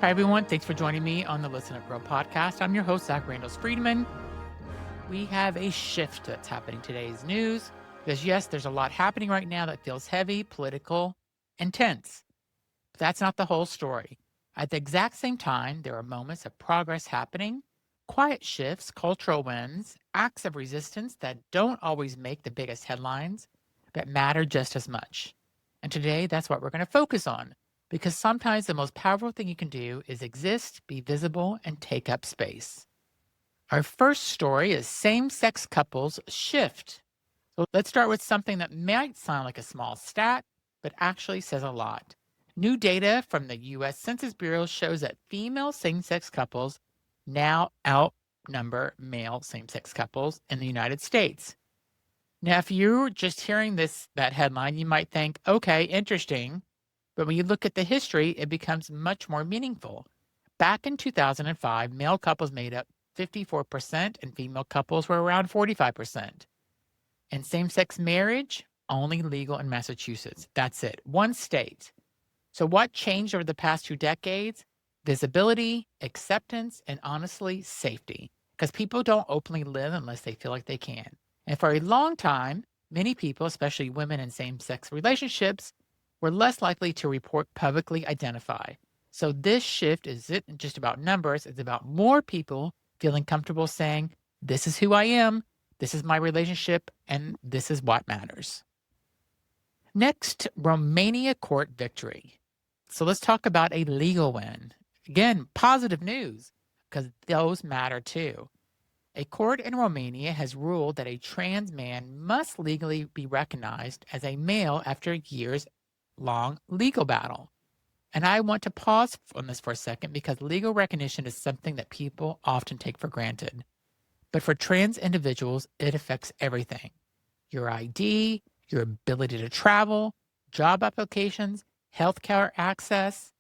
Hi, everyone. Thanks for joining me on the Listen Up Girl podcast. I'm your host, Zach Randles-Friedman. We have a shift that's happening in today's news because, yes, there's a lot happening right now that feels heavy, political, and tense. But that's not the whole story. At the exact same time, there are moments of progress happening, quiet shifts, cultural wins, acts of resistance that don't always make the biggest headlines, but matter just as much. And today, that's what we're going to focus on. Because sometimes the most powerful thing you can do is exist, be visible, and take up space. Our first story is same-sex couples shift. So let's start with something that might sound like a small stat, but actually says a lot. New data from the U.S. Census Bureau shows that female same-sex couples now outnumber male same-sex couples in the United States. Now, if you're just hearing that headline, you might think, okay, interesting. But when you look at the history, it becomes much more meaningful. Back in 2005, male couples made up 54% and female couples were around 45%. And same-sex marriage, only legal in Massachusetts. That's it, one state. So what changed over the past 2 decades? Visibility, acceptance, and honestly, safety. Because people don't openly live unless they feel like they can. And for a long time, many people, especially women in same-sex relationships, were less likely to report publicly identify. So this shift isn't just about numbers, it's about more people feeling comfortable saying, this is who I am, this is my relationship, and this is what matters. Next, Romania court victory. So let's talk about a legal win. Again, positive news, because those matter too. A court in Romania has ruled that a trans man must legally be recognized as a male after a years-long legal battle. And I want to pause on this for a second because legal recognition is something that people often take for granted. But for trans individuals, it affects everything. Your ID, your ability to travel, job applications, healthcare access,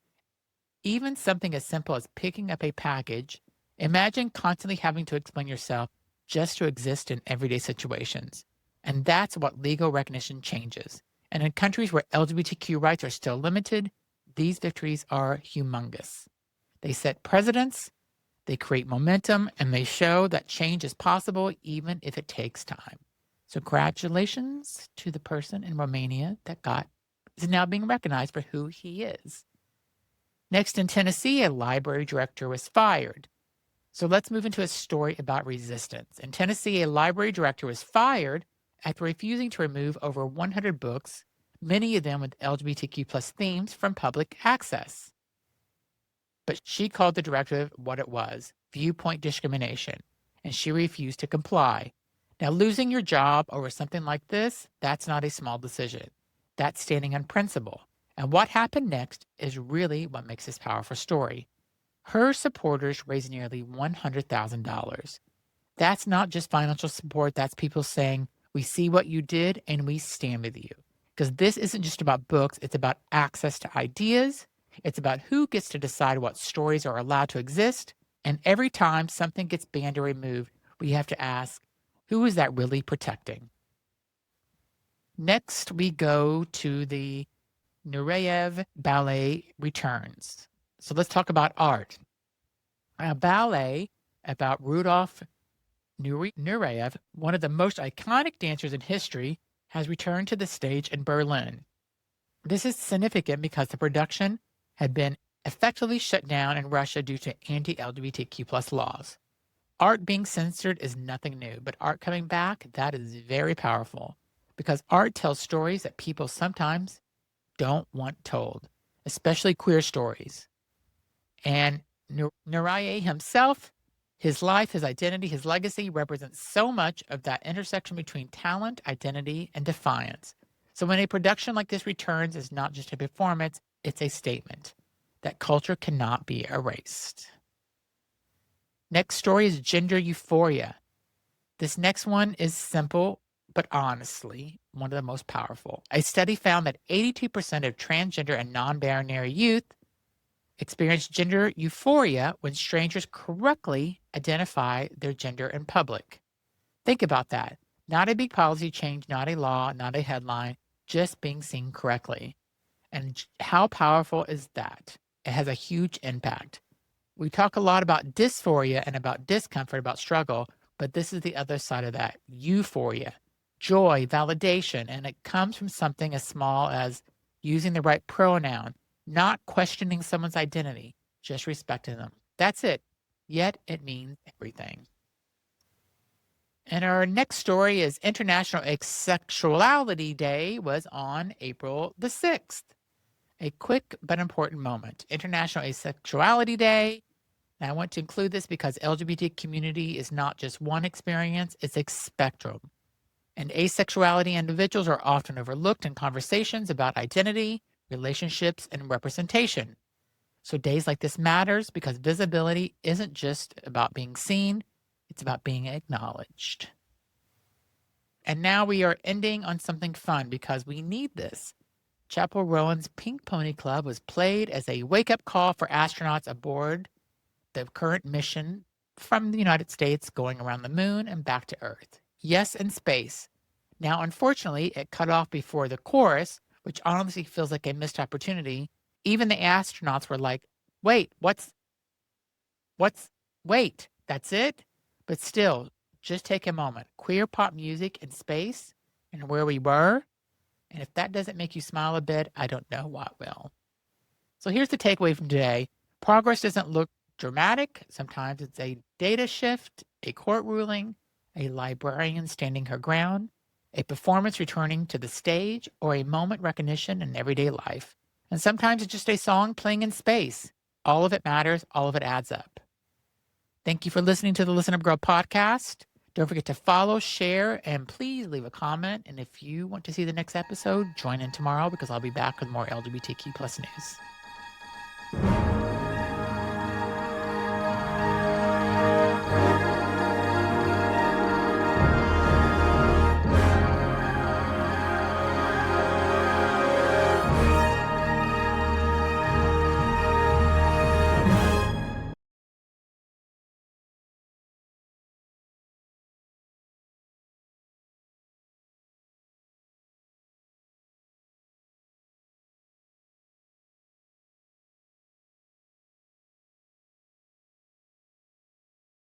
even something as simple as picking up a package. Imagine constantly having to explain yourself just to exist in everyday situations. And that's what legal recognition changes. And in countries where LGBTQ rights are still limited, these victories are humongous. They set precedents, they create momentum, and they show that change is possible even if it takes time. So congratulations to the person in Romania that is now being recognized for who he is. Next, in Tennessee, a library director was fired. So let's move into a story about resistance. In Tennessee, a library director was fired after refusing to remove over 100 books, many of them with LGBTQ plus themes, from public access. But she called the directive what it was, viewpoint discrimination, and she refused to comply. Now, losing your job over something like this, that's not a small decision. That's standing on principle. And what happened next is really what makes this powerful story. Her supporters raised nearly $100,000. That's not just financial support. That's people saying, we see what you did and we stand with you. Because this isn't just about books. It's about access to ideas. It's about who gets to decide what stories are allowed to exist. And every time something gets banned or removed, we have to ask, who is that really protecting? Next, we go to the Nureyev Ballet returns. So let's talk about art. A ballet about Rudolf Nureyev, one of the most iconic dancers in history, has returned to the stage in Berlin. This is significant because the production had been effectively shut down in Russia due to anti-LGBTQ plus laws. Art being censored is nothing new, but art coming back, that is very powerful because art tells stories that people sometimes don't want told, especially queer stories. And Nureyev himself, his life, his identity, his legacy represents so much of that intersection between talent, identity, and defiance. So when a production like this returns, it's not just a performance, it's a statement that culture cannot be erased. Next story is gender euphoria. This next one is simple, but honestly, one of the most powerful. A study found that 82% of transgender and non-binary youth experience gender euphoria when strangers correctly identify their gender in public. Think about that. Not a big policy change, not a law, not a headline, just being seen correctly. And how powerful is that? it has a huge impact. We talk a lot about dysphoria and about discomfort, about struggle, but this is the other side of that. Euphoria, joy, validation, and it comes from something as small as using the right pronoun, not questioning someone's identity, just respecting them. That's it. Yet it means everything. And our next story is International Asexuality Day was on April the 6th. A quick but important moment. International Asexuality Day. And I want to include this because LGBT community is not just one experience, it's a spectrum. And asexuality individuals are often overlooked in conversations about identity, relationships, and representation. So days like this matters because visibility isn't just about being seen, it's about being acknowledged. And now we are ending on something fun because we need this. Chapel Rowan's Pink Pony Club was played as a wake-up call for astronauts aboard the current mission from the United States going around the moon and back to Earth. Yes, in space. Now, unfortunately, it cut off before the chorus, which honestly feels like a missed opportunity. Even the astronauts were like, wait, wait, that's it? But still, just take a moment. Queer pop music in space and where we were. And if that doesn't make you smile a bit, I don't know what will. So here's the takeaway from today. Progress doesn't look dramatic. Sometimes it's a data shift, a court ruling, a librarian standing her ground, a performance returning to the stage, or a moment recognition in everyday life. And sometimes it's just a song playing in space. All of it matters. All of it adds up. Thank you for listening to the Listen Up Girl podcast. Don't forget to follow, share, and please leave a comment. And if you want to see the next episode, join in tomorrow because I'll be back with more LGBTQ plus news.